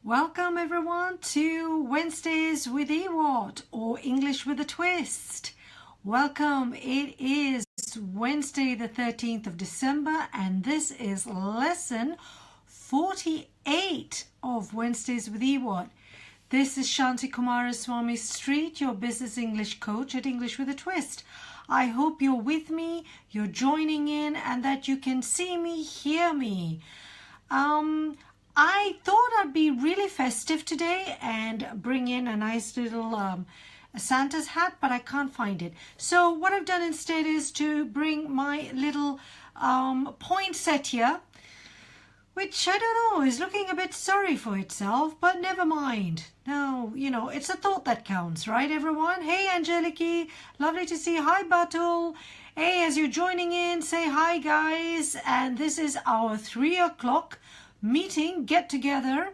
Welcome everyone to Wednesdays with EWAT or English with a Twist. Welcome. It is Wednesday the 13th of December and this is lesson 48 of Wednesdays with EWAT. This is Shanti Kumaraswamy Street, your business English coach at English with a Twist. I hope you're with me, you're joining in and that you can see me, hear me. I thought I'd be really festive today and bring in a nice little Santa's hat, but I can't find it. So what I've done instead is to bring my little poinsettia, which I don't know, is looking a bit sorry for itself, but never mind. Now, you know, it's a thought that counts, right everyone? Hey Angeliki, lovely to see you. Hi Batul. Hey, as you're joining in, say hi guys. And this is our 3 o'clock meeting, get together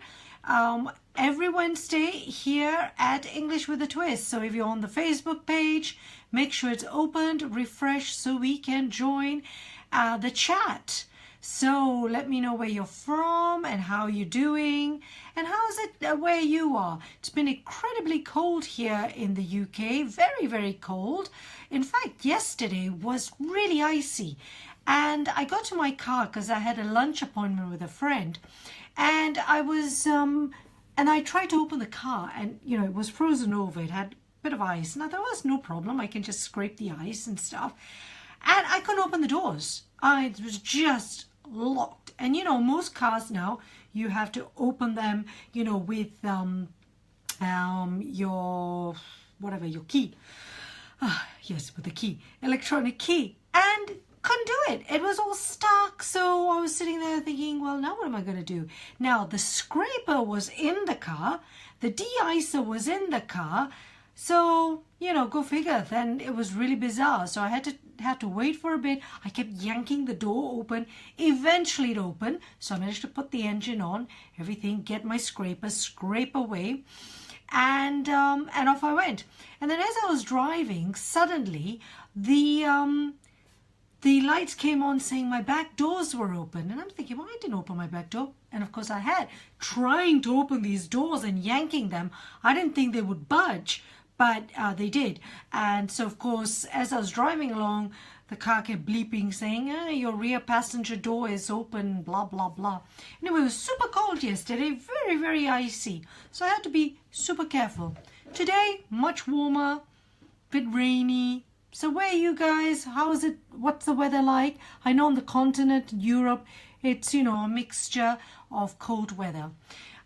every Wednesday here at English with a Twist. So if you're on the Facebook page, make sure it's opened, refresh so we can join the chat. So let me know where you're from and how you're doing and how is it where you are. It's been incredibly cold here in the UK, very, very cold. In fact, yesterday was really icy. And I got to my car because I had a lunch appointment with a friend. And I was, and I tried to open the car and, you know, it was frozen over. It had a bit of ice. And I thought, well, that's no problem. I can just scrape the ice and stuff. And I couldn't open the doors. It was just locked. And, you know, most cars now, you have to open them, you know, with your, whatever, your key. Yes, with the key, electronic key. And couldn't do it. It was all stuck. So I was sitting there thinking, well, now what am I going to do? Now the scraper was in the car. The de-icer was in the car. So, you know, go figure. Then it was really bizarre. So I had to wait for a bit. I kept yanking the door open. Eventually it opened. So I managed to put the engine on, everything, get my scraper, scrape away. And off I went. And then as I was driving, suddenly the lights came on saying my back doors were open. And I'm thinking, well, I didn't open my back door. And of course I had. Trying to open these doors and yanking them. I didn't think they would budge, but they did. And so, of course, as I was driving along, the car kept bleeping saying, your rear passenger door is open, blah, blah, blah. Anyway, it was super cold yesterday, very, very icy. So I had to be super careful. Today, much warmer, bit rainy. So where are you guys? How is it? What's the weather like? I know on the continent, Europe, it's, you know, a mixture of cold weather.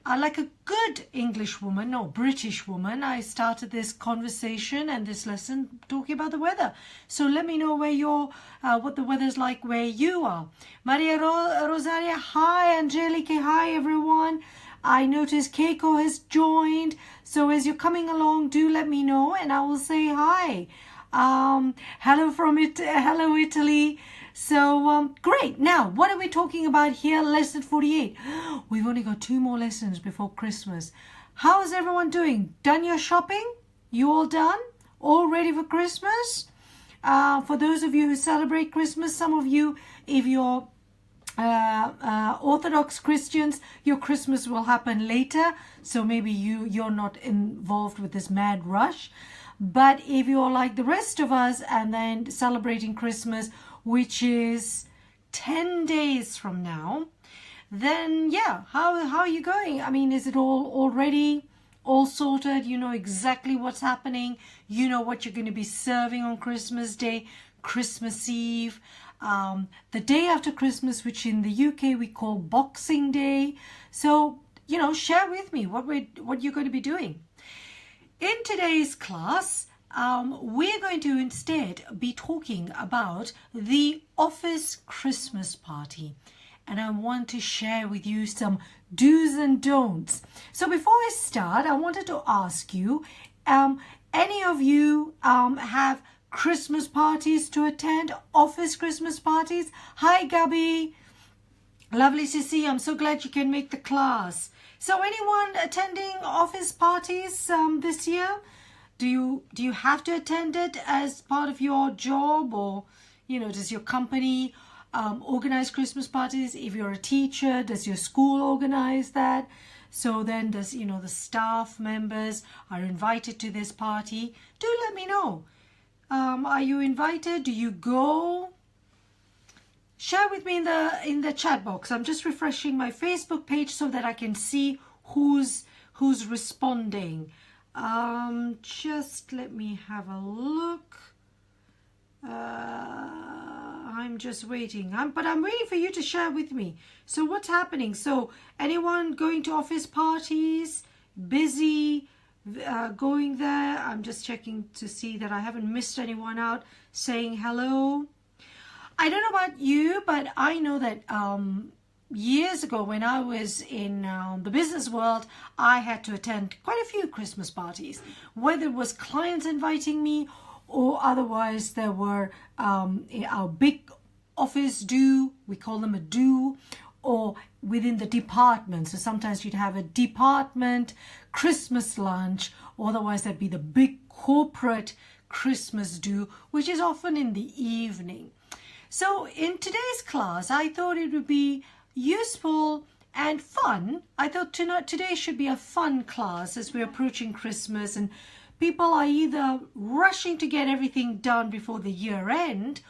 Like a good English woman, no, British woman, I started this conversation and this lesson talking about the weather. So let me know where you're, what the weather's like where you are. Maria Rosaria, hi. Angelique, hi everyone. I noticed Keiko has joined. So as you're coming along, do let me know and I will say hi. Hello from hello Italy. So great. Now what are we talking about here? Lesson 48. We've only got 2 more lessons before Christmas. How is everyone doing? Done your shopping? You all done? All ready for Christmas? For those of you who celebrate Christmas, some of you, if you're Orthodox Christians, your Christmas will happen later. So maybe you're not involved with this mad rush. But if you're like the rest of us and then celebrating Christmas, which is 10 days from now, then yeah, how are you going? I mean, is it already all sorted? You know exactly what's happening. You know what you're going to be serving on Christmas Day, Christmas Eve, the day after Christmas, which in the UK we call Boxing Day. So, you know, share with me what you're going to be doing. In today's class, we're going to instead be talking about the office Christmas party. And I want to share with you some do's and don'ts. So before I start, I wanted to ask you, any of you have Christmas parties to attend, office Christmas parties? Hi, Gabby. Lovely to see you. I'm so glad you can make the class. So anyone attending office parties this year? Do you have to attend it as part of your job, or, you know, does your company organize Christmas parties? If you're a teacher, does your school organize that? So then the staff members are invited to this party. Do let me know. Are you invited? Do you go? Share with me in the chat box. I'm just refreshing my Facebook page so that I can see who's responding. Just let me have a look. I'm just waiting. But I'm waiting for you to share with me. So what's happening? So anyone going to office parties? Busy going there? I'm just checking to see that I haven't missed anyone out saying hello. I don't know about you, but I know that years ago when I was in the business world, I had to attend quite a few Christmas parties, whether it was clients inviting me or otherwise there were our big office do, we call them a do, or within the department. So sometimes you'd have a department Christmas lunch, or otherwise there'd be the big corporate Christmas do, which is often in the evening. So in today's class, I thought it would be useful and fun. I thought today should be a fun class as we're approaching Christmas and people are either rushing to get everything done before the year end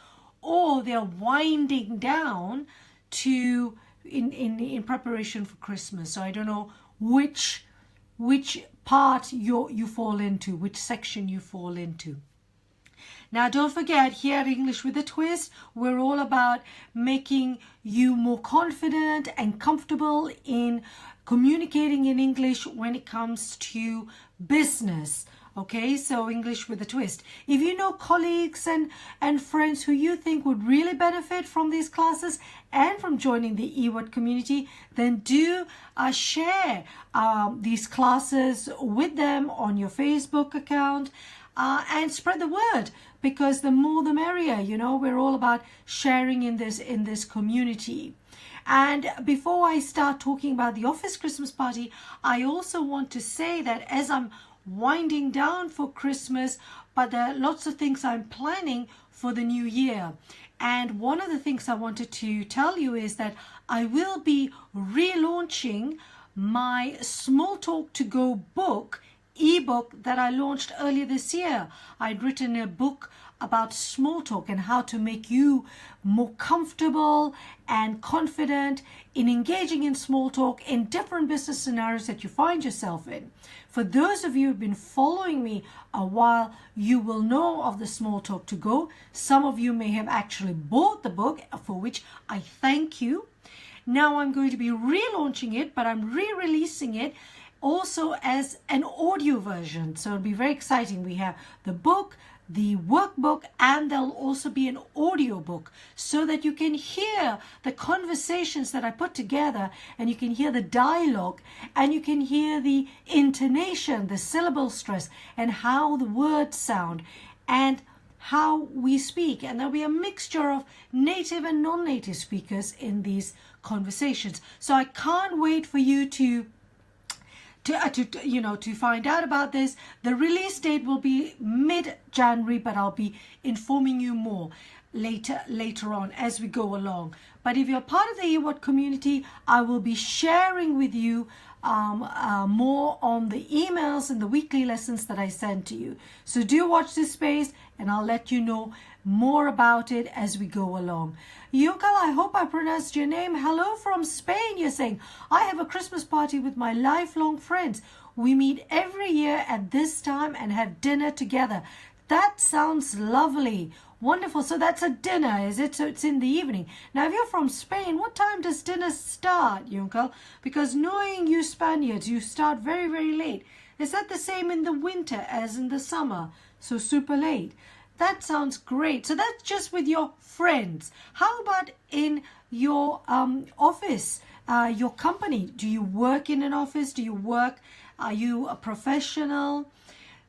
or they're winding down to in preparation for Christmas. So I don't know which part you fall into, which section you fall into. Now, don't forget, here at English with a Twist, we're all about making you more confident and comfortable in communicating in English when it comes to business. Okay, so English with a Twist. If you know colleagues and friends who you think would really benefit from these classes and from joining the EWAT community, then do share these classes with them on your Facebook account. And spread the word, because the more the merrier. We're all about sharing in this community. And before I start talking about the office Christmas party, I also want to say that as I'm winding down for Christmas, but there are lots of things I'm planning for the new year. And one of the things I wanted to tell you is that I will be relaunching my Small Talk to Go book ebook that I launched earlier this year. I'd written a book about small talk and how to make you more comfortable and confident in engaging in small talk in different business scenarios that you find yourself in. For those of you who've been following me a while, you will know of the Small Talk to Go. Some of you may have actually bought the book, for which I thank you. Now I'm going to be relaunching it, but I'm re-releasing it also as an audio version. So it'll be very exciting. We have the book, the workbook, and there'll also be an audio book so that you can hear the conversations that I put together, and you can hear the dialogue, and you can hear the intonation, the syllable stress, and how the words sound, and how we speak. And there'll be a mixture of native and non-native speakers in these conversations. So I can't wait for you to find out about this. The release date will be mid-January, but I'll be informing you more later on as we go along. But if you're part of the EWAT community, I will be sharing with you more on the emails and the weekly lessons that I send to you. So do watch this space and I'll let you know more about it as we go along. Yukal, I hope I pronounced your name. Hello from Spain, you're saying. I have a Christmas party with my lifelong friends. We meet every year at this time and have dinner together. That sounds lovely. Wonderful. So that's a dinner, is it? So it's in the evening. Now, if you're from Spain, what time does dinner start, Yunkel? Because knowing you Spaniards, you start very, very late. Is that the same in the winter as in the summer? So super late. That sounds great. So that's just with your friends. How about in your office, your company? Do you work in an office? Are you a professional?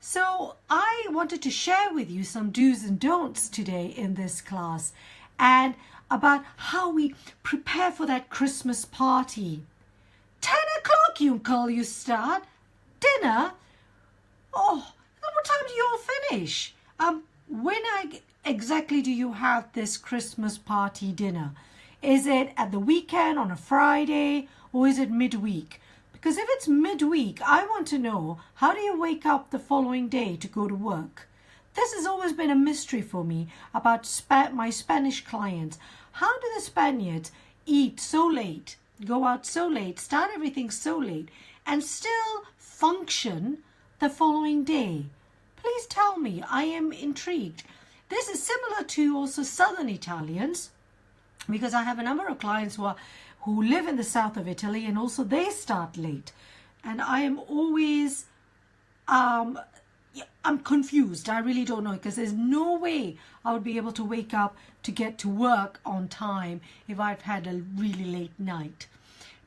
So I wanted to share with you some do's and don'ts today in this class and about how we prepare for that Christmas party. 10 o'clock, you start. Dinner? Oh, what time do you all finish? When exactly do you have this Christmas party dinner? Is it at the weekend on a Friday or is it midweek? Because if it's midweek, I want to know, how do you wake up the following day to go to work? This has always been a mystery for me about my Spanish clients. How do the Spaniards eat so late, go out so late, start everything so late, and still function the following day? Please tell me. I am intrigued. This is similar to also Southern Italians, because I have a number of clients who live in the south of Italy, and also they start late. And I am always, I'm confused. I really don't know, because there's no way I would be able to wake up to get to work on time if I've had a really late night.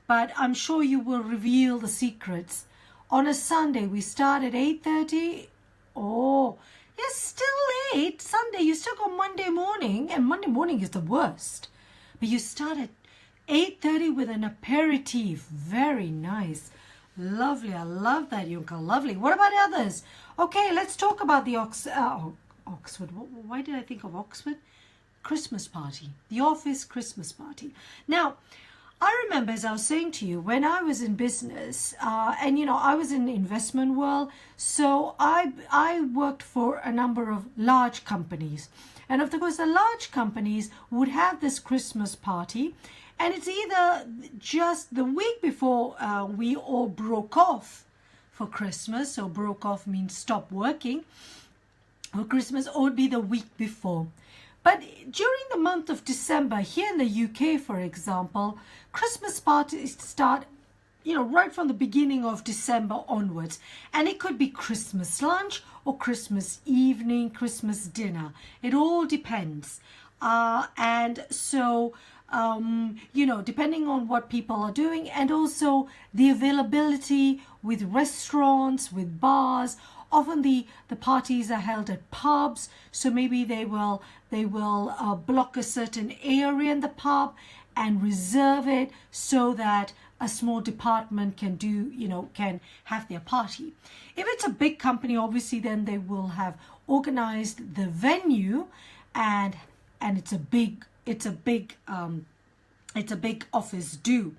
But I'm sure you will reveal the secrets. On a Sunday, we start at 8:30. Oh, it's still late. Sunday, you still got Monday morning, and Monday morning is the worst. But you start at 8:30 with an aperitif. Very nice. Lovely. I love that, Yunka. Lovely. What about others? Okay, let's talk about the Oxford. Why did I think of Oxford? Christmas party. The office Christmas party. Now, I remember, as I was saying to you, when I was in business, and I was in the investment world, so I worked for a number of large companies. And of course, the large companies would have this Christmas party, and it's either just the week before we all broke off for Christmas. So broke off means stop working for Christmas, or it would be the week before. But during the month of December, here in the UK, for example, Christmas parties start, right from the beginning of December onwards. And it could be Christmas lunch or Christmas evening, Christmas dinner. It all depends. And so, depending on what people are doing, and also the availability with restaurants, with bars. Often the parties are held at pubs, so maybe they will block a certain area in the pub and reserve it so that a small department can have their party. If it's a big company, obviously, then they will have organized the venue, and it's a big office due.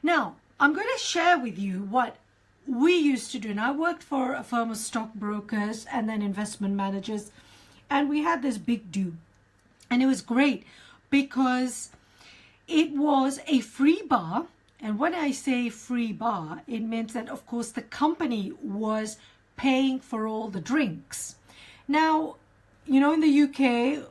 Now, I'm going to share with you what we used to do. And I worked for a firm of stockbrokers and then investment managers, and we had this big do, and it was great because it was a free bar. And when I say free bar, it means that, of course, the company was paying for all the drinks. Now, in the UK,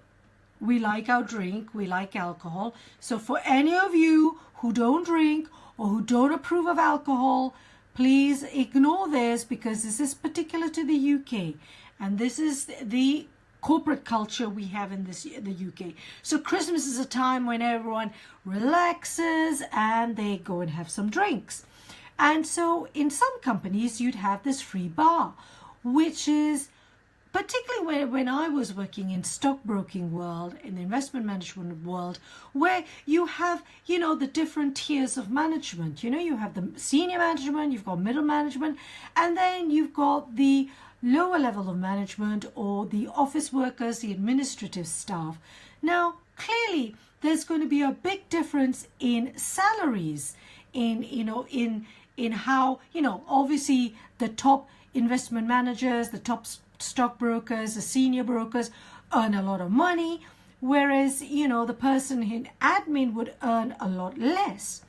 we like our drink, we like alcohol. So for any of you who don't drink or who don't approve of alcohol, please ignore this, because this is particular to the UK, and this is the corporate culture we have in the UK. So Christmas is a time when everyone relaxes and they go and have some drinks. And so in some companies, you'd have this free bar, which is particularly when I was working in stockbroking world, in the investment management world, where you have, the different tiers of management. You have the senior management, you've got middle management, and then you've got the lower level of management, or the office workers, the administrative staff. Now, clearly, there's going to be a big difference in salaries, in how, obviously the top investment managers, the top stockbrokers, the senior brokers earn a lot of money, whereas the person in admin would earn a lot less.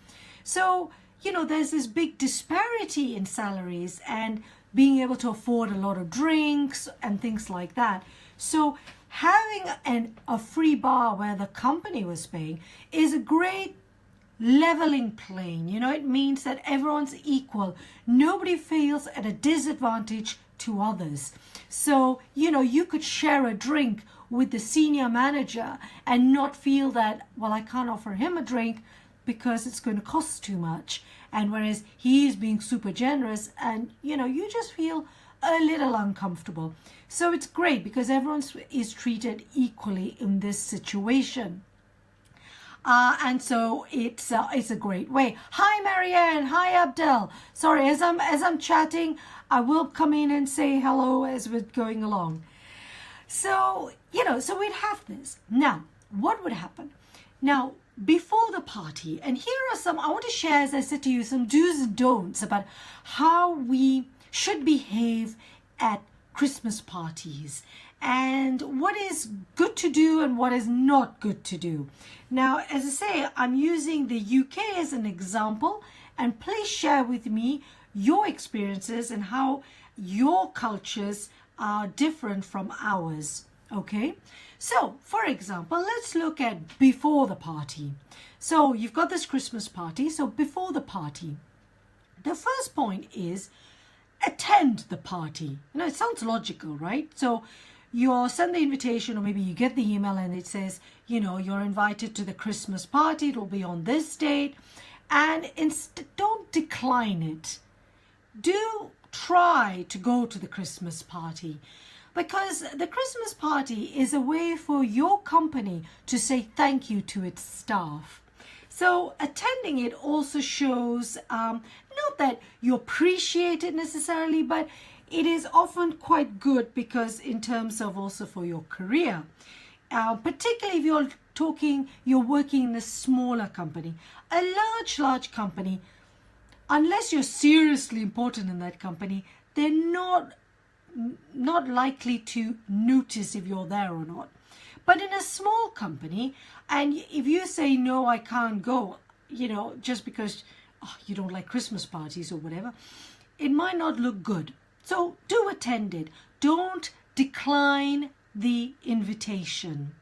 So there's this big disparity in salaries and being able to afford a lot of drinks and things like that. So having a free bar where the company was paying is a great leveling plane. It means that everyone's equal. Nobody feels at a disadvantage to others. So, you could share a drink with the senior manager and not feel that, well, I can't offer him a drink because it's going to cost too much. And whereas he is being super generous, and, you just feel a little uncomfortable. So it's great because everyone is treated equally in this situation. And so it's a great way. Hi, Marianne. Hi, Abdel. Sorry, as I'm chatting, I will come in and say hello as we're going along. So, so we'd have this. Now, what would happen? Now, before the party. And here are some, I want to share, as I said to you, some do's and don'ts about how we should behave at Christmas parties and what is good to do and what is not good to do. Now, as I say, I'm using the UK as an example, and please share with me your experiences and how your cultures are different from ours. Okay, so for example, let's look at before the party. So you've got this Christmas party. So before the party, the first point is attend the party. You know, it sounds logical, right? So you send the invitation, or maybe you get the email and it says, you know, you're invited to the Christmas party. It'll be on this date, and don't decline it. Do try to go to the Christmas party, because the Christmas party is a way for your company to say thank you to its staff. So attending it also shows not that you appreciate it necessarily, but it is often quite good, because in terms of also for your career, particularly if you're working in a smaller company. A large company, unless you're seriously important in that company, they're not likely to notice if you're there or not. But in a small company, and if you say, no, I can't go, you know, just because you don't like Christmas parties or whatever, it might not look good. So do attend it. Don't decline the invitation.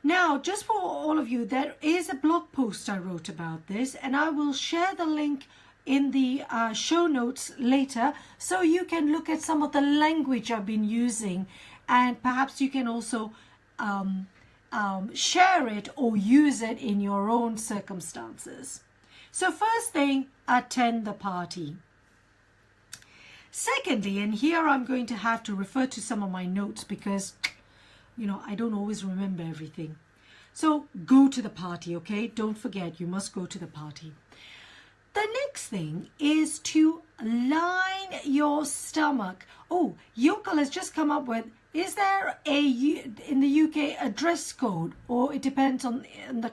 Now, just for all of you, there is a blog post I wrote about this, and I will share the link in the show notes later, so you can look at some of the language I've been using, and perhaps you can also share it or use it in your own circumstances. So first thing, attend the party. Secondly, and here I'm going to have to refer to some of my notes because, you know, I don't always remember everything. So go to the party, okay? Don't forget, you must go to the party. The next thing is to line your stomach. Oh, Yokal has just come up with, is there in the UK a dress code, or it depends on the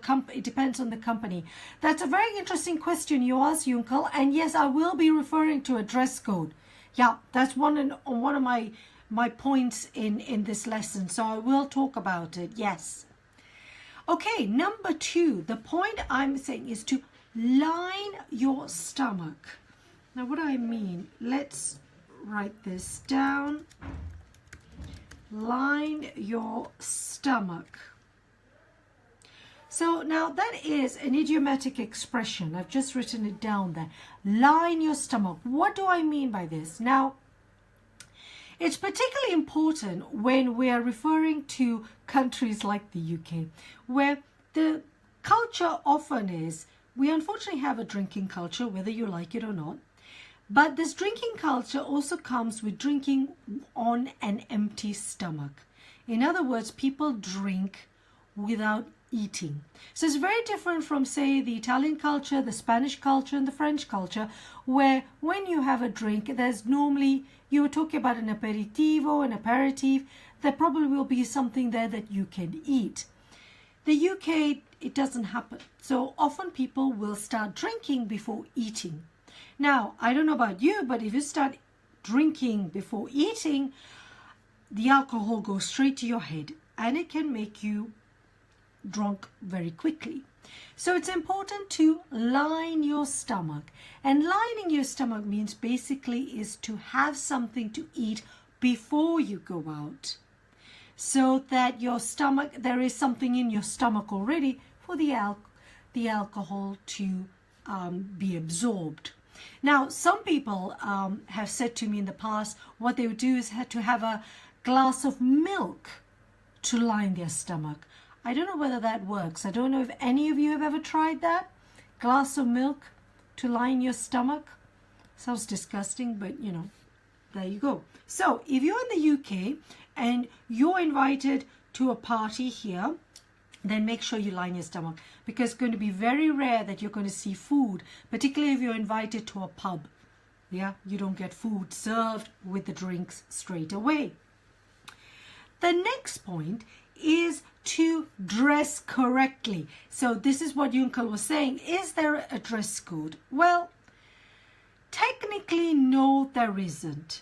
company? That's a very interesting question you asked, Yokal, and yes, I will be referring to a dress code. Yeah, that's one of my points in this lesson, so I will talk about it, yes. Okay, number 2, the point I'm saying is to line your stomach. Now, what do I mean? Let's write this down. Line your stomach. So now that is an idiomatic expression. I've just written it down there. Line your stomach. What do I mean by this? Now, it's particularly important when we are referring to countries like the UK, where the culture often is, we unfortunately have a drinking culture, whether you like it or not. But this drinking culture also comes with drinking on an empty stomach. In other words, people drink without eating. So it's very different from, say, the Italian culture, the Spanish culture, and the French culture, where when you have a drink, there's normally, you were talking about an aperitivo, an aperitif, there probably will be something there that you can eat. The UK, it doesn't happen. So often people will start drinking before eating. Now, I don't know about you, but if you start drinking before eating, the alcohol goes straight to your head and it can make you drunk very quickly. So it's important to line your stomach. And lining your stomach means basically is to have something to eat before you go out, so that your stomach, there is something in your stomach already for the alcohol to be absorbed. Now, some people have said to me in the past, what they would do is to have a glass of milk to line their stomach. I don't know whether that works. I don't know if any of you have ever tried that. Glass of milk to line your stomach. Sounds disgusting, but you know, there you go. So if you're in the UK and you're invited to a party here, then make sure you line your stomach, because it's going to be very rare that you're going to see food, particularly if you're invited to a pub. Yeah, you don't get food served with the drinks straight away. The next point is to dress correctly. So this is what Yunkel was saying. Is there a dress code? Well, technically, no, there isn't.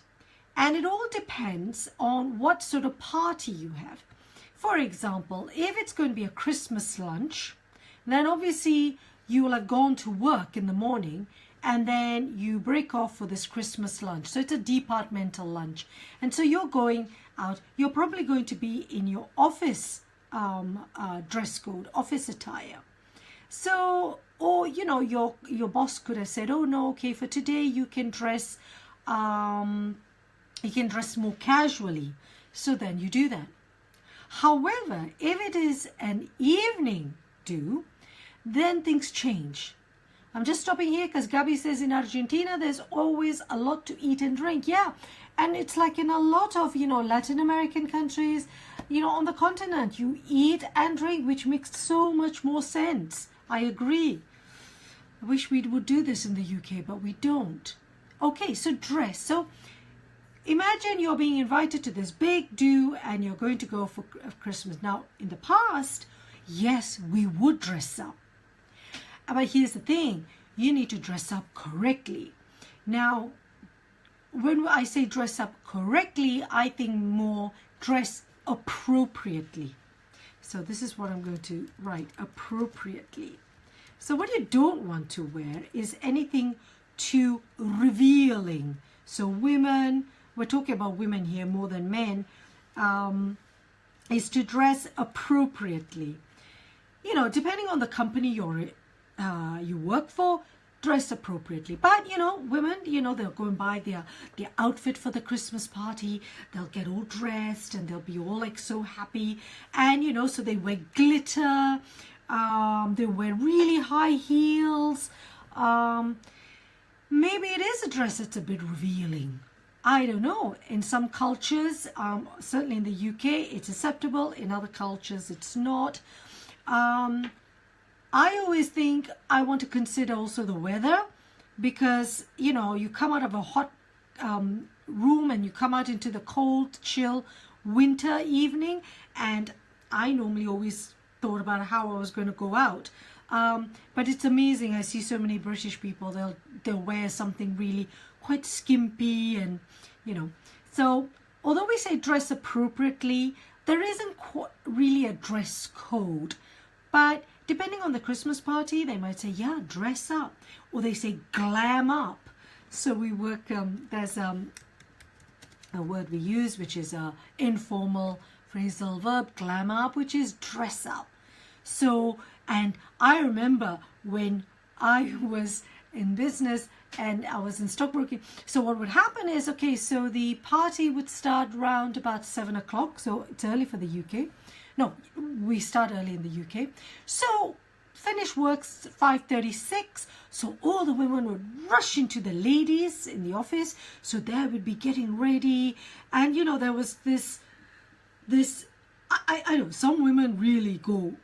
And it all depends on what sort of party you have. For example, if it's going to be a Christmas lunch, then obviously you will have gone to work in the morning and then you break off for this Christmas lunch. So it's a departmental lunch. And so you're going out, you're probably going to be in your office dress code, office attire. So, or, you know, your boss could have said, oh no, okay, for today you can dress more casually. So then you do that. However, if it is an evening do, then things change. I'm just stopping here because Gabi says in Argentina, there's always a lot to eat and drink. Yeah, and it's like in a lot of, you know, Latin American countries, you know, on the continent, you eat and drink, which makes so much more sense. I agree. I wish we would do this in the UK, but we don't. Okay, so dress. So imagine you're being invited to this big do and you're going to go for Christmas. Now, in the past, yes, we would dress up. But here's the thing, you need to dress up correctly. Now, when I say dress up correctly, I think more dress appropriately. So this is what I'm going to write, appropriately. So what you don't want to wear is anything too revealing. So women, we're talking about women here more than men, is to dress appropriately. You know, depending on the company you work for, dress appropriately. But, you know, women, you know, they'll go and buy their outfit for the Christmas party. They'll get all dressed and they'll be all like so happy. And, you know, so they wear glitter. They wear really high heels. Maybe it is a dress that's a bit revealing. I don't know. In some cultures, certainly in the UK, it's acceptable. In other cultures, it's not. I always think I want to consider also the weather, because, you know, you come out of a hot room and you come out into the cold, chill winter evening, and I normally always thought about how I was going to go out. But it's amazing. I see so many British people, they'll wear something really quite skimpy, and, you know. So although we say dress appropriately, there isn't really a dress code. But depending on the Christmas party, they might say, yeah, dress up. Or they say glam up. So we work, there's a word we use, which is a informal phrasal verb, glam up, which is dress up. So, and I remember when I was in business and I was in stockbroking. So what would happen is, okay, so the party would start around about 7 o'clock. So it's early for the UK. No, we start early in the UK. So finish work's 5:36. So all the women would rush into the ladies in the office. So they would be getting ready. And, you know, there was this, I know, some women really go,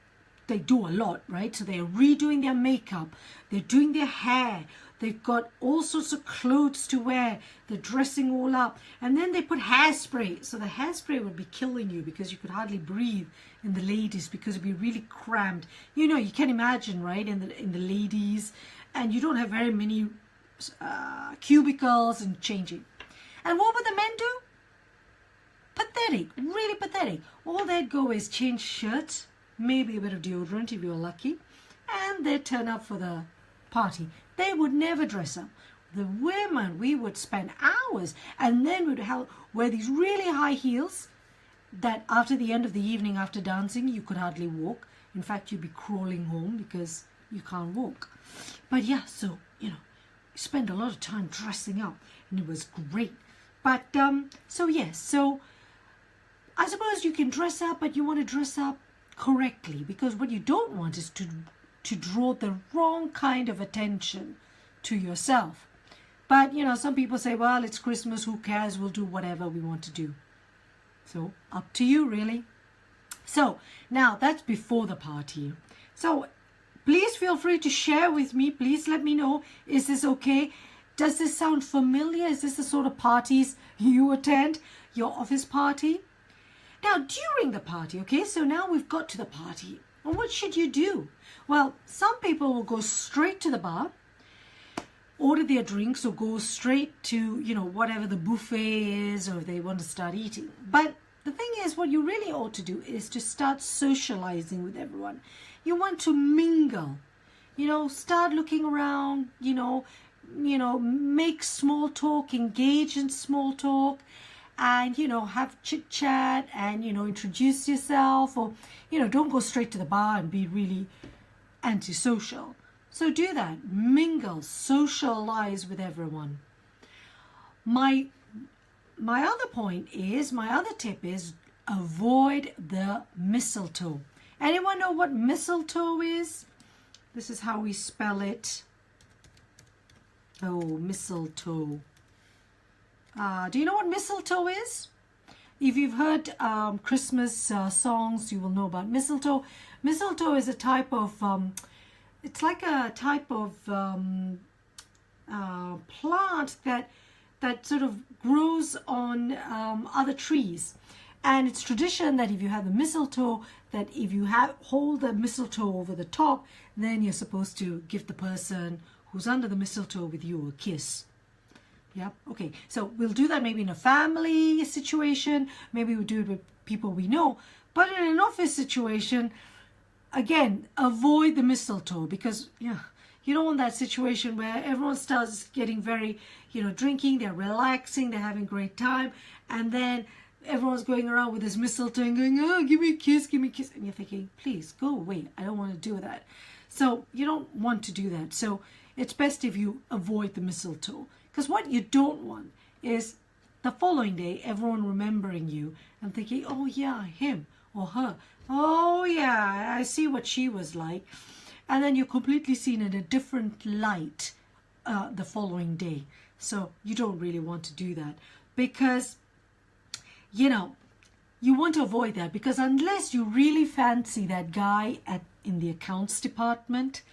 they do a lot, right? So they're redoing their makeup. They're doing their hair. They've got all sorts of clothes to wear. They're dressing all up. And then they put hairspray. So the hairspray would be killing you because you could hardly breathe in the ladies, because it'd be really cramped. You know, you can imagine, right, in the ladies. And you don't have very many cubicles and changing. And what would the men do? Pathetic, really pathetic. All they'd go is change shirts, maybe a bit of deodorant if you're lucky, and they'd turn up for the party. They would never dress up. The women, we would spend hours, and then we'd wear these really high heels that after the end of the evening, after dancing, you could hardly walk. In fact, you'd be crawling home because you can't walk. But yeah, so, you know, we spend a lot of time dressing up, and it was great. But, so yes, so I suppose you can dress up, but you want to dress up correctly, because what you don't want is to draw the wrong kind of attention to yourself. But, you know, some people say, well, it's Christmas, who cares, we'll do whatever we want to do. So, up to you, really. So, now, that's before the party. So, please feel free to share with me. Please let me know, is this okay? Does this sound familiar? Is this the sort of parties you attend? Your office party? Now, during the party, okay, so now we've got to the party. And what should you do? Well, some people will go straight to the bar, order their drinks, or go straight to, you know, whatever the buffet is, or if they want to start eating. But the thing is, what you really ought to do is to start socializing with everyone. You want to mingle, you know, start looking around, you know, make small talk, engage in small talk, and, you know, have chit chat and, you know, introduce yourself, or, you know, don't go straight to the bar and be really antisocial. So do that, mingle, socialize with everyone. My other tip is avoid the mistletoe. Anyone know what mistletoe is? This is how we spell it. Oh, mistletoe. Do you know what mistletoe is? If you've heard Christmas songs, you will know about mistletoe. Mistletoe is a type of, it's like a type of plant that sort of grows on other trees. And it's tradition that if you have the mistletoe, that if you hold the mistletoe over the top, then you're supposed to give the person who's under the mistletoe with you a kiss. Yeah, okay. So we'll do that maybe in a family situation. Maybe we'll do it with people we know. But in an office situation, again, avoid the mistletoe, because yeah, you don't want that situation where everyone starts getting very, you know, drinking, they're relaxing, they're having a great time, and then everyone's going around with this mistletoe and going, oh, give me a kiss, give me a kiss. And you're thinking, please go away. I don't want to do that. So you don't want to do that. So it's best if you avoid the mistletoe. Because what you don't want is the following day, everyone remembering you and thinking, oh yeah, him or her. Oh yeah, I see what she was like. And then you're completely seen in a different light the following day. So you don't really want to do that, because, you know, you want to avoid that, because unless you really fancy that guy in the accounts department,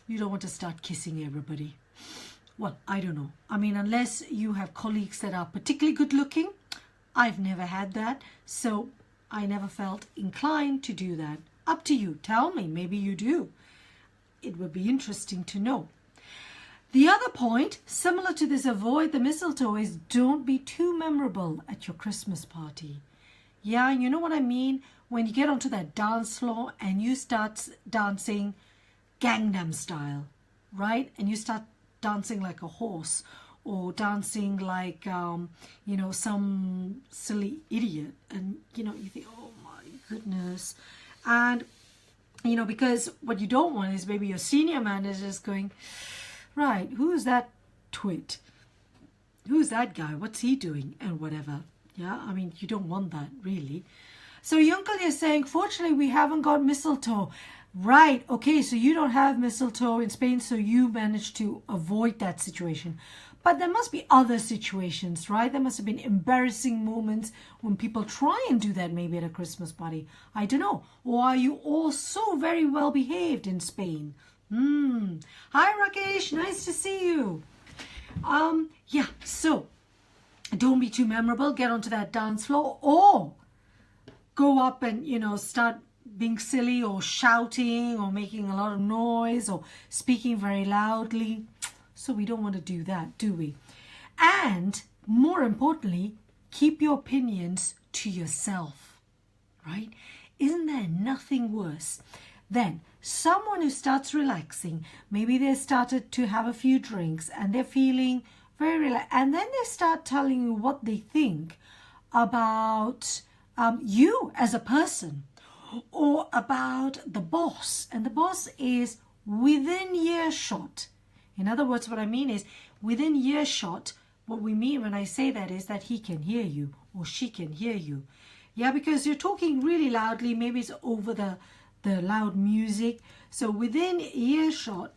you don't want to start kissing everybody. Well, I don't know. I mean, unless you have colleagues that are particularly good looking. I've never had that, so I never felt inclined to do that. Up to you. Tell me, maybe you do. It would be interesting to know. The other point, similar to this avoid the mistletoe, is don't be too memorable at your Christmas party. Yeah, you know what I mean? When you get onto that dance floor and you start dancing Gangnam style, right? And you start dancing like a horse, or dancing like, you know, some silly idiot. And, you know, you think, oh my goodness. And, you know, because what you don't want is maybe your senior manager is going, right, who's that twit? Who's that guy? What's he doing? And whatever. Yeah, I mean, you don't want that, really. So Uncle is saying, fortunately, we haven't got mistletoe. Right, okay, so you don't have mistletoe in Spain, so you managed to avoid that situation. But there must be other situations, right? There must have been embarrassing moments when people try and do that maybe at a Christmas party. I don't know. Or are you all so very well behaved in Spain? Hi, Rakesh, nice to see you. Yeah, so don't be too memorable. Get onto that dance floor, or go up and, you know, start being silly or shouting or making a lot of noise or speaking very loudly. So we don't want to do that, do we? And more importantly, keep your opinions to yourself, right? Isn't there nothing worse than someone who starts relaxing? Maybe they started to have a few drinks and they're feeling very relaxed, and then they start telling you what they think about you as a person, or about the boss, and the boss is within earshot. In other words, what I mean is within earshot. What we mean when I say that is that he can hear you or she can hear you. Yeah, because you're talking really loudly. Maybe it's over the loud music. So within earshot,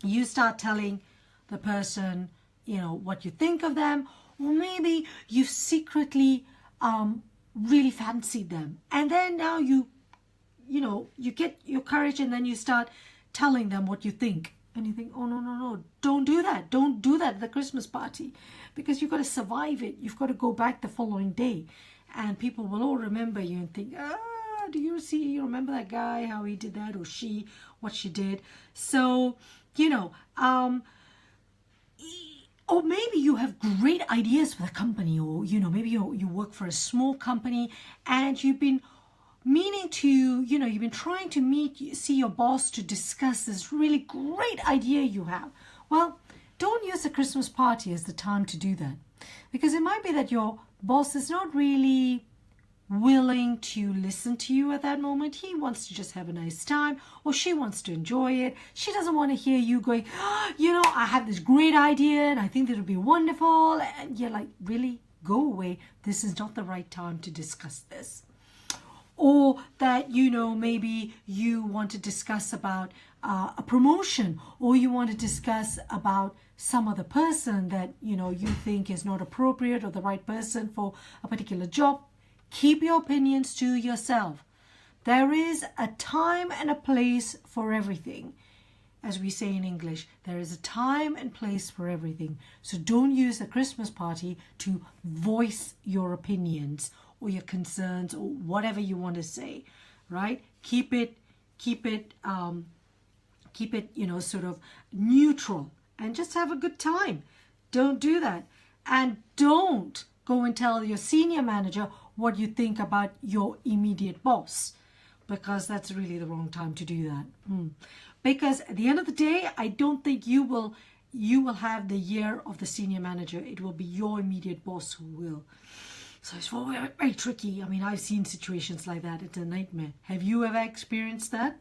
you start telling the person, you know, what you think of them, or maybe you've secretly really fancied them, and then now you get your courage, and then you start telling them what you think, and you think, oh no, don't do that at the Christmas party, because you've got to survive it. You've got to go back the following day, and people will all remember you and think, ah, do you remember that guy, how he did that, or she, what she did. So, you know, or maybe you have great ideas for the company, or, you know, maybe you work for a small company and you've been meaning to, you know, you've been trying to see your boss to discuss this really great idea you have. Well, don't use the Christmas party as the time to do that, because it might be that your boss is not really willing to listen to you at that moment. He wants to just have a nice time, or she wants to enjoy it. She doesn't want to hear you going, oh, you know, I have this great idea and I think that would be wonderful. And you're like, really? Go away. This is not the right time to discuss this. Or that, you know, maybe you want to discuss about a promotion, or you want to discuss about some other person that, you know, you think is not appropriate or the right person for a particular job. Keep your opinions to yourself. There is a time and a place for everything. As we say in English, there is a time and place for everything. So don't use the Christmas party to voice your opinions or your concerns or whatever you want to say, right? Keep it, you know, sort of neutral, and just have a good time. Don't do that. And don't go and tell your senior manager what you think about your immediate boss, because that's really the wrong time to do that. Because at the end of the day, I don't think you will have the year of the senior manager. It will be your immediate boss who will. So it's very, very tricky. I mean, I've seen situations like that. It's a nightmare. Have you ever experienced that?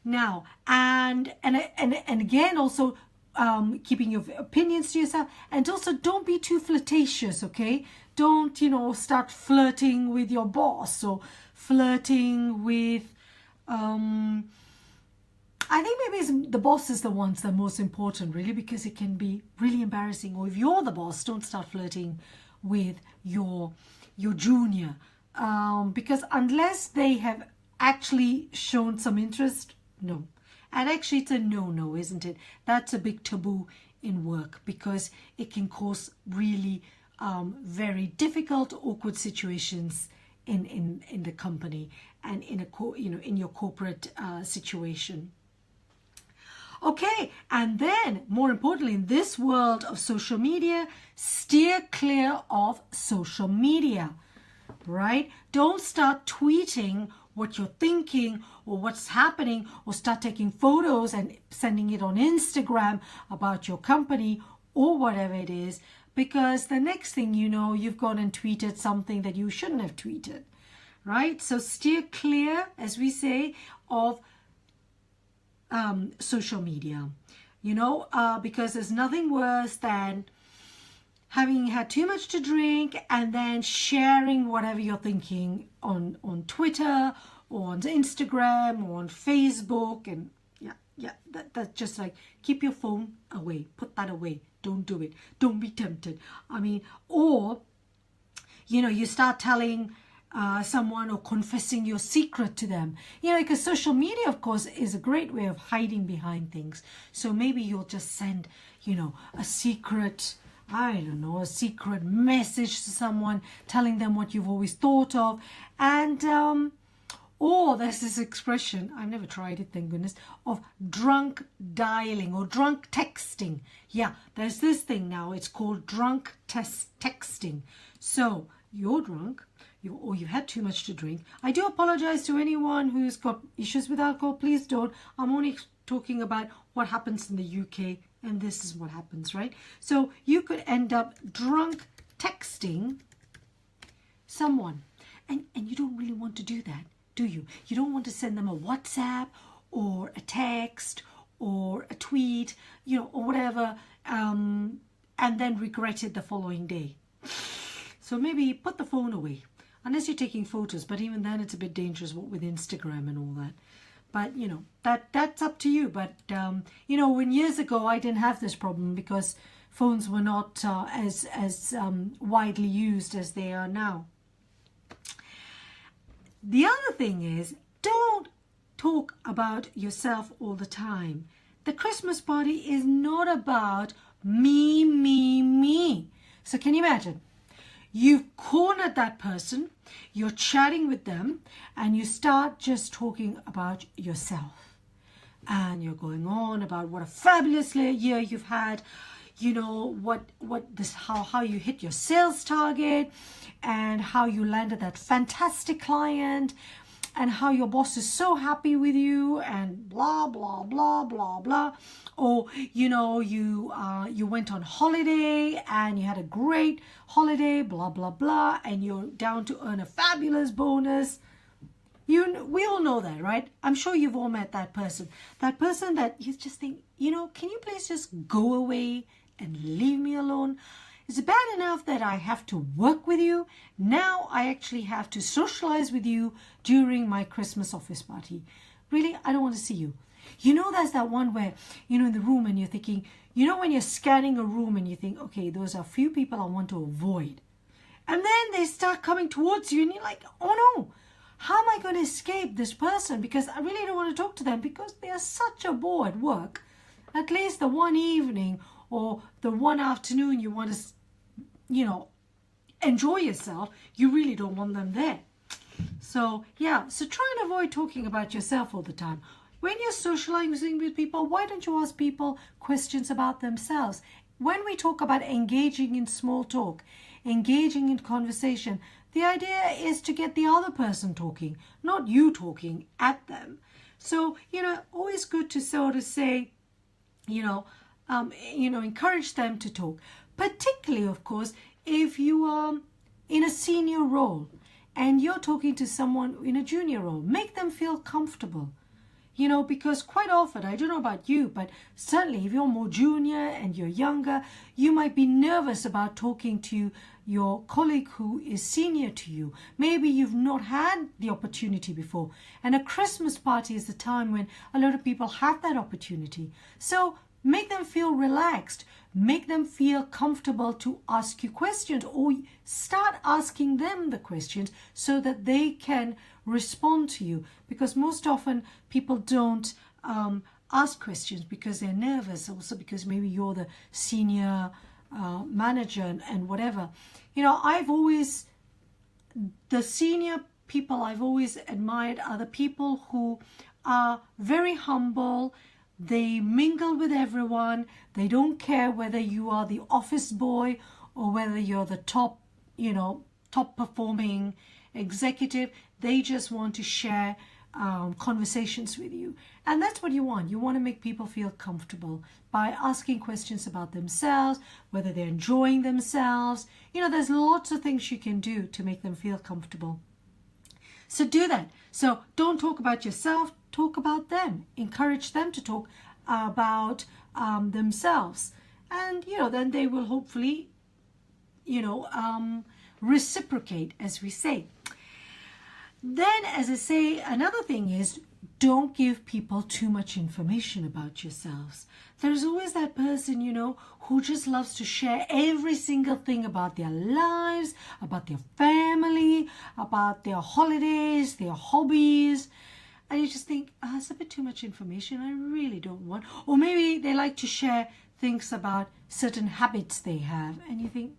Now, and again, also keeping your opinions to yourself, and also don't be too flirtatious, okay? Don't, you know, start flirting with your boss or flirting with, I think maybe it's the boss is the ones that are most important, really, because it can be really embarrassing. Or if you're the boss, don't start flirting with your junior, because unless they have actually shown some interest, no. And actually it's a no, isn't it? That's a big taboo in work, because it can cause really very difficult, awkward situations in the company and in your corporate situation. Okay, and then more importantly, in this world of social media, steer clear of social media, right? Don't start tweeting what you're thinking or what's happening, or start taking photos and sending it on Instagram about your company or whatever it is, because the next thing you know, you've gone and tweeted something that you shouldn't have tweeted, right? So steer clear, as we say, of social media, you know, because there's nothing worse than having had too much to drink and then sharing whatever you're thinking on Twitter or on Instagram or on Facebook. And that's just like, keep your phone away, put that away, don't do it, don't be tempted. I mean, or, you know, you start telling someone or confessing your secret to them, you know, because social media, of course, is a great way of hiding behind things. So maybe you'll just send, you know, a secret, I don't know, a secret message to someone, telling them what you've always thought of. And or there's this expression, I've never tried it, thank goodness, of drunk dialing or drunk texting. Yeah, there's this thing now, it's called drunk texting. So you're drunk, or you've had too much to drink. I do apologize to anyone who's got issues with alcohol. Please don't. I'm only talking about what happens in the UK, and this is what happens, right? So you could end up drunk texting someone, and you don't really want to do that, do you? You don't want to send them a WhatsApp or a text or a tweet, you know, or whatever, and then regret it the following day. So maybe put the phone away, unless you're taking photos, but even then it's a bit dangerous with Instagram and all that. But, you know, that's up to you. But, you know, when years ago I didn't have this problem because phones were not as widely used as they are now. The other thing is, don't talk about yourself all the time. The Christmas party is not about me, me, me. So can you imagine? you've cornered that person, you're chatting with them, and you start just talking about yourself. And you're going on about what a fabulous year you've had, you know, how you hit your sales target, and how you landed that fantastic client, and how your boss is so happy with you, and blah blah blah blah blah. Or you know, you went on holiday and you had a great holiday, blah blah blah, and you're down to earn a fabulous bonus. We all know that, right? I'm sure you've all met that person that you just think, you know, can you please just go away and leave me alone? It's bad enough that I have to work with you. Now I actually have to socialize with you during my Christmas office party. Really, I don't want to see you. You know, there's that one where, you know, in the room and you're thinking, you know, when you're scanning a room and you think, okay, those are a few people I want to avoid. And then they start coming towards you and you're like, oh no, how am I going to escape this person? Because I really don't want to talk to them because they are such a bore at work. At least the one evening or the one afternoon you want to, you know, enjoy yourself, you really don't want them there. So yeah, so try and avoid talking about yourself all the time. When you're socializing with people, why don't you ask people questions about themselves? When we talk about engaging in small talk, engaging in conversation, the idea is to get the other person talking, not you talking at them. So, you know, always good to sort of say, encourage them to talk. Particularly, of course, if you are in a senior role and you're talking to someone in a junior role, make them feel comfortable. You know, because quite often, I don't know about you, but certainly if you're more junior and you're younger, you might be nervous about talking to your colleague who is senior to you. Maybe you've not had the opportunity before. And a Christmas party is the time when a lot of people have that opportunity. So make them feel relaxed. Make them feel comfortable to ask you questions, or start asking them the questions so that they can respond to you. Because most often people don't ask questions because they're nervous, also because maybe you're the senior manager and whatever. You know, the senior people I've always admired are the people who are very humble. They mingle with everyone. They don't care whether you are the office boy or whether you're the top performing executive. They just want to share conversations with you. And that's what you want. You want to make people feel comfortable by asking questions about themselves, whether they're enjoying themselves. You know, there's lots of things you can do to make them feel comfortable. So do that. So don't talk about yourself, talk about them. Encourage them to talk about themselves. And, you know, then they will hopefully, reciprocate, as we say. Then, as I say, another thing is, don't give people too much information about yourselves. There's always that person, you know, who just loves to share every single thing about their lives, about their family, about their holidays, their hobbies. And you just think, it's a bit too much information. I really don't want. Or maybe they like to share things about certain habits they have. And you think,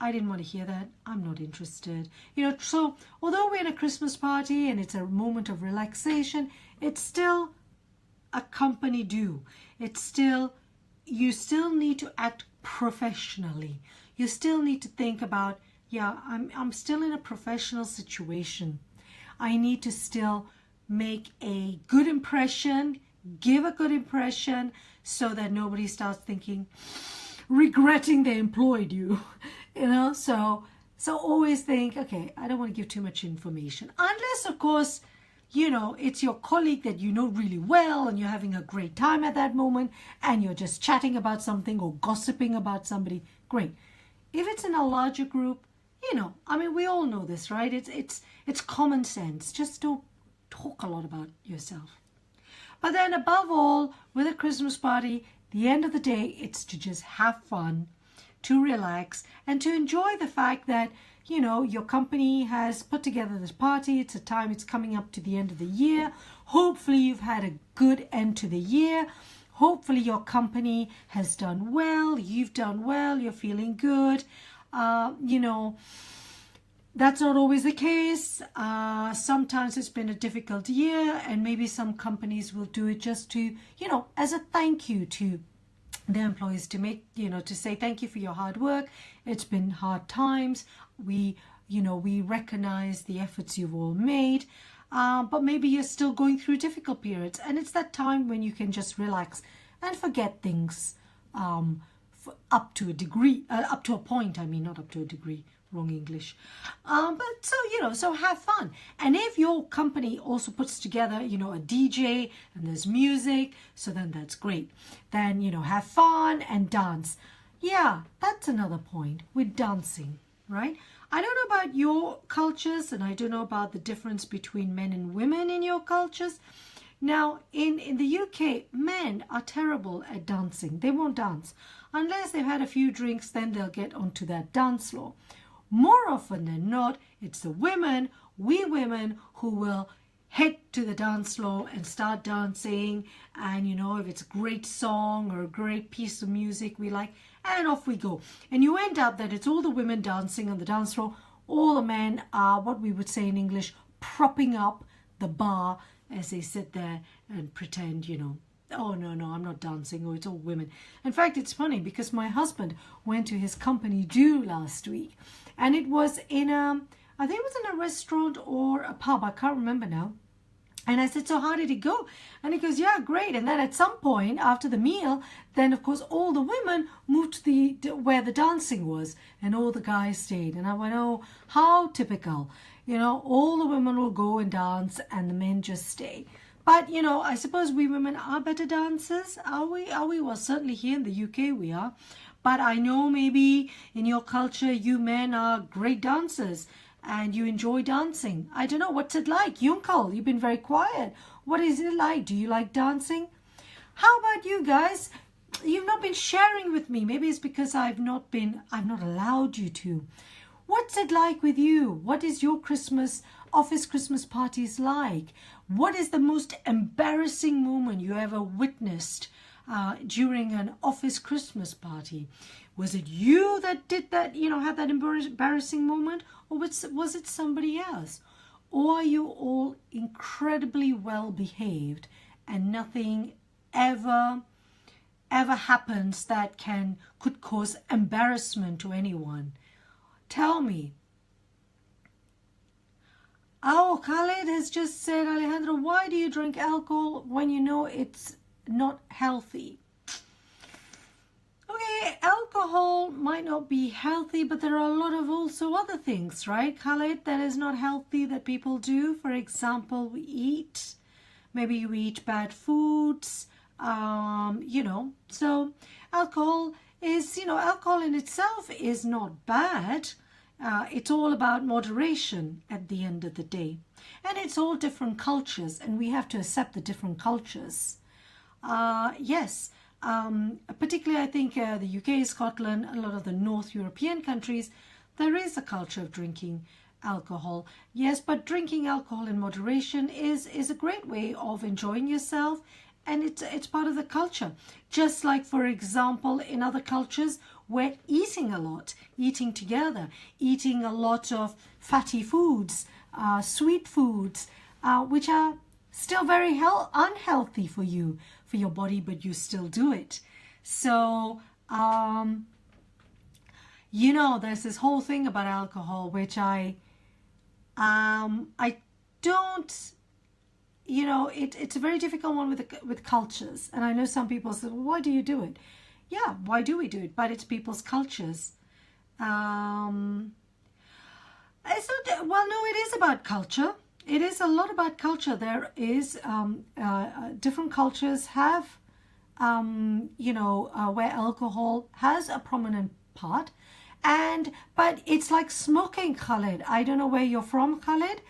I didn't want to hear that. I'm not interested. You know, so although we're in a Christmas party and it's a moment of relaxation, it's still a company do. You still need to act professionally. You still need to think about, I'm still in a professional situation. I need to still make a good impression, give a good impression, so that nobody starts thinking, regretting they employed you. You know, so always think, okay, I don't want to give too much information. Unless, of course, you know, it's your colleague that you know really well and you're having a great time at that moment and you're just chatting about something or gossiping about somebody. Great. If it's in a larger group, you know, I mean, we all know this, right? It's common sense. Just don't talk a lot about yourself. But then above all, with a Christmas party, the end of the day, it's to just have fun, to relax, and to enjoy the fact that, you know, your company has put together this party. It's coming up to the end of the year. Hopefully you've had a good end to the year. Hopefully your company has done well. You've done well. You're feeling good. You know, that's not always the case. Sometimes it's been a difficult year, and maybe some companies will do it just to, you know, as a thank you to their employees, to make, you know, to say thank you for your hard work. It's been hard times. We recognize the efforts you've all made. But maybe you're still going through difficult periods, and it's that time when you can just relax and forget things up to a degree, up to a point. I mean, not up to a degree, wrong English. But so, you know, so have fun. And if your company also puts together, you know, a DJ and there's music, so then that's great. Then, you know, have fun and dance. Yeah, that's another point with dancing, right? I don't know about your cultures, and I don't know about the difference between men and women in your cultures. Now, in the UK, men are terrible at dancing. They won't dance. Unless they've had a few drinks, then they'll get onto that dance floor. More often than not, it's the women, we women, who will head to the dance floor and start dancing. And, you know, if it's a great song or a great piece of music we like, and off we go. And you end up that it's all the women dancing on the dance floor. All the men are, what we would say in English, propping up the bar as they sit there and pretend, you know, oh, no, I'm not dancing, or it's all women. In fact, it's funny because my husband went to his company do last week, and it was in I think it was in a restaurant or a pub, I can't remember now. And I said, so how did it go? And he goes, yeah, great. And then at some point after the meal, then of course all the women moved to where the dancing was, and all the guys stayed. And I went, oh, how typical. You know, all the women will go and dance and the men just stay. But, you know, I suppose we women are better dancers. Are we? Well, certainly here in the UK we are. But I know maybe in your culture you men are great dancers and you enjoy dancing. I don't know, what's it like? Yunkal, you've been very quiet. What is it like? Do you like dancing? How about you guys? You've not been sharing with me. Maybe it's because I've not allowed you to. What's it like with you? What is your office Christmas parties like? What is the most embarrassing moment you ever witnessed during an office Christmas party? Was it you that did that, you know, had that embarrassing moment? Or was it somebody else? Or are you all incredibly well behaved and nothing ever happens that could cause embarrassment to anyone? Tell me. Oh, Khaled has just said, Alejandro, why do you drink alcohol when you know it's not healthy? Okay, alcohol might not be healthy, but there are a lot of also other things, right, Khaled, that is not healthy that people do. For example, we eat bad foods, you know. So alcohol in itself is not bad. It's all about moderation at the end of the day. And it's all different cultures, and we have to accept the different cultures. Yes, particularly I think the UK, Scotland, a lot of the North European countries, there is a culture of drinking alcohol. Yes, but drinking alcohol in moderation is a great way of enjoying yourself, and it's part of the culture. Just like, for example, in other cultures, we're eating a lot, eating together, eating a lot of fatty foods, sweet foods, which are still very unhealthy for you, for your body, but you still do it. So, you know, there's this whole thing about alcohol, which I don't, you know, it's a very difficult one with cultures. And I know some people say, well, why do you do it? Yeah, why do we do it? But it's people's cultures. It's not, well, no, it is about culture. It is a lot about culture. There is, different cultures have, you know, where alcohol has a prominent part. But it's like smoking, Khaled. I don't know where you're from, Khaled.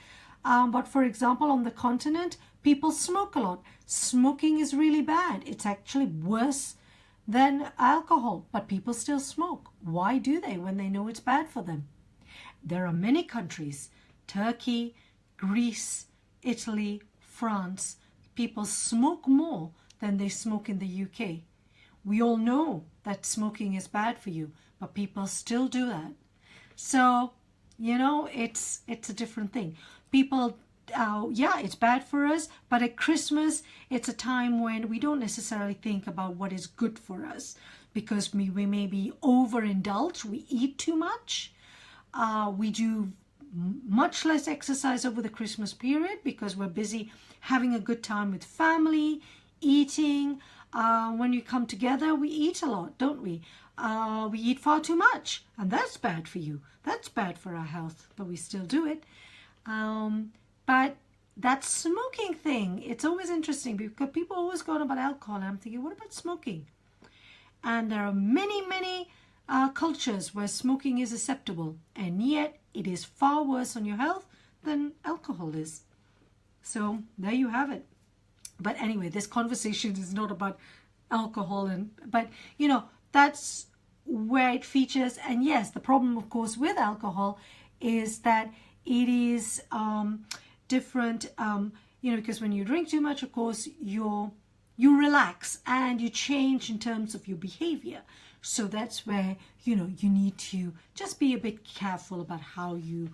But for example, on the continent, people smoke a lot. Smoking is really bad. It's actually worse than alcohol, but people still smoke. Why do they when they know it's bad for them? There are many countries, Turkey, Greece, Italy, France, people smoke more than they smoke in the UK. We all know that smoking is bad for you, but people still do that. So, you know, it's a different thing. People, yeah, it's bad for us, but at Christmas, it's a time when we don't necessarily think about what is good for us, because we may be overindulged, we eat too much, we do much less exercise over the Christmas period because we're busy having a good time with family, eating. When you come together, we eat a lot, don't we? We eat far too much, and that's bad for you. That's bad for our health, but we still do it. But that smoking thing, it's always interesting because people always go on about alcohol, and I'm thinking, what about smoking? And there are many, many cultures where smoking is acceptable, and yet it is far worse on your health than alcohol is. So there you have it. But anyway, this conversation is not about alcohol, but you know, that's where it features. And yes, the problem, of course, with alcohol is that it is different, you know, because when you drink too much, of course, you relax and you change in terms of your behavior. So that's where, you know, you need to just be a bit careful about how you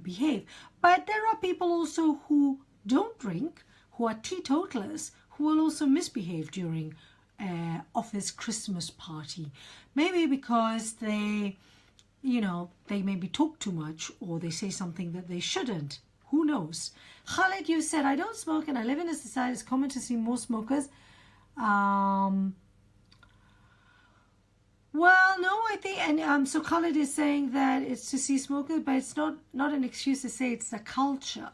behave. But there are people also who don't drink, who are teetotalers, who will also misbehave during office Christmas party. Maybe because they, you know, they maybe talk too much, or they say something that they shouldn't. Who knows? Khalid, you said, I don't smoke and I live in a society. It's common to see more smokers. Well, no, I think, and so Khalid is saying that it's to see smokers, but it's not an excuse to say it's the culture.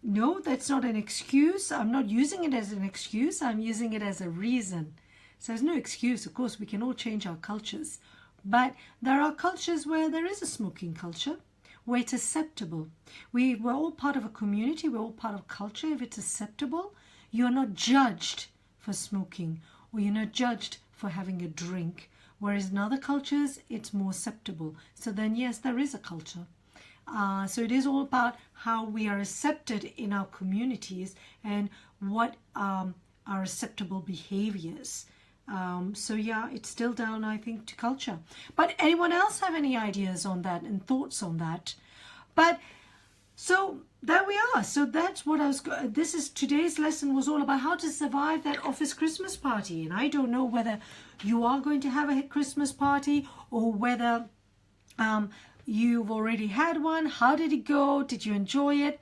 No, that's not an excuse. I'm not using it as an excuse. I'm using it as a reason. So there's no excuse. Of course, we can all change our cultures. But there are cultures where there is a smoking culture, where it's acceptable. We're all part of a community. We're all part of culture. If it's acceptable, you're not judged for smoking, or you're not judged for having a drink. Whereas in other cultures, it's more acceptable. So then, yes, there is a culture. So it is all about how we are accepted in our communities and what are acceptable behaviors. So yeah, it's still down, I think, to culture. But anyone else have any ideas on that and thoughts on that? But so there we are. So that's what this is today's lesson was all about, how to survive that office Christmas party. And I don't know whether you are going to have a Christmas party or whether you've already had one. How did it go? Did you enjoy it?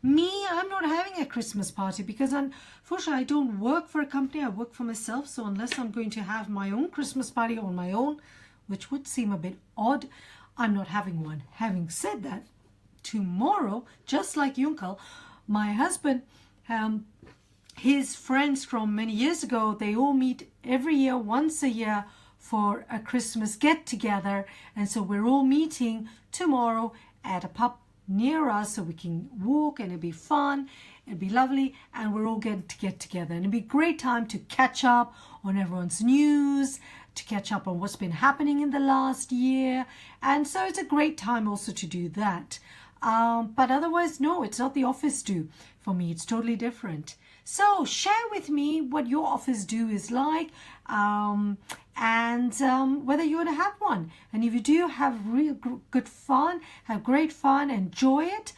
Me, I'm not having a Christmas party because unfortunately I don't work for a company. I work for myself. So unless I'm going to have my own Christmas party on my own, which would seem a bit odd, I'm not having one. Having said that, tomorrow, just like Yunkel, my husband, his friends from many years ago, they all meet every year, once a year, for a Christmas get-together. And so we're all meeting tomorrow at a pub near us so we can walk, and it'll be fun, it'll be lovely, and we're all going to get together. And it'll be a great time to catch up on everyone's news, to catch up on what's been happening in the last year. And so it's a great time also to do that. But otherwise, no, it's not the office do. For me, it's totally different. So share with me what your office do is like, and whether you want to have one. And if you do, have real good fun, have great fun, enjoy it.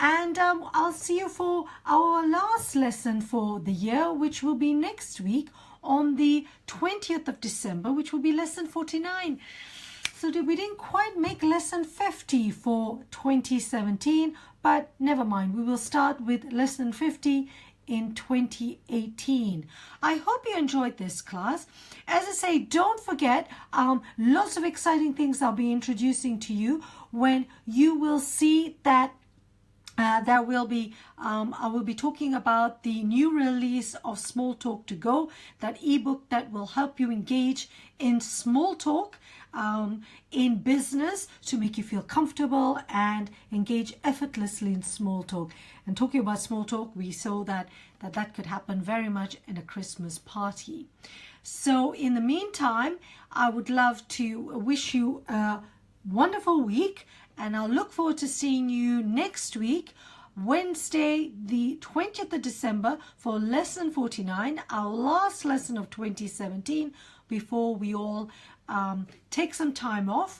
And I'll see you for our last lesson for the year, which will be next week on the 20th of December, which will be lesson 49. So we didn't quite make lesson 50 for 2017, but never mind. We will start with lesson 50 in 2018. I hope you enjoyed this class. As I say, don't forget, lots of exciting things I'll be introducing to you when you will see that there will be, I will be talking about the new release of Small Talk to Go, that ebook that will help you engage in small talk in business to make you feel comfortable and engage effortlessly in small talk. And talking about small talk, we saw that could happen very much in a Christmas party. So in the meantime, I would love to wish you a wonderful week, and I'll look forward to seeing you next week, Wednesday, the 20th of December, for lesson 49, our last lesson of 2017. before we all take some time off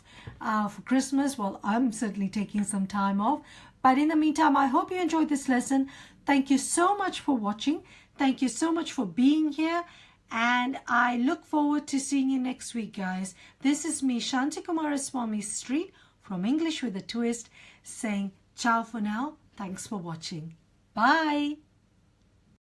for Christmas. Well, I'm certainly taking some time off. But in the meantime, I hope you enjoyed this lesson. Thank you so much for watching. Thank you so much for being here. And I look forward to seeing you next week, guys. This is me, Shanti Kumaraswamy Street from English with a Twist, saying ciao for now. Thanks for watching. Bye.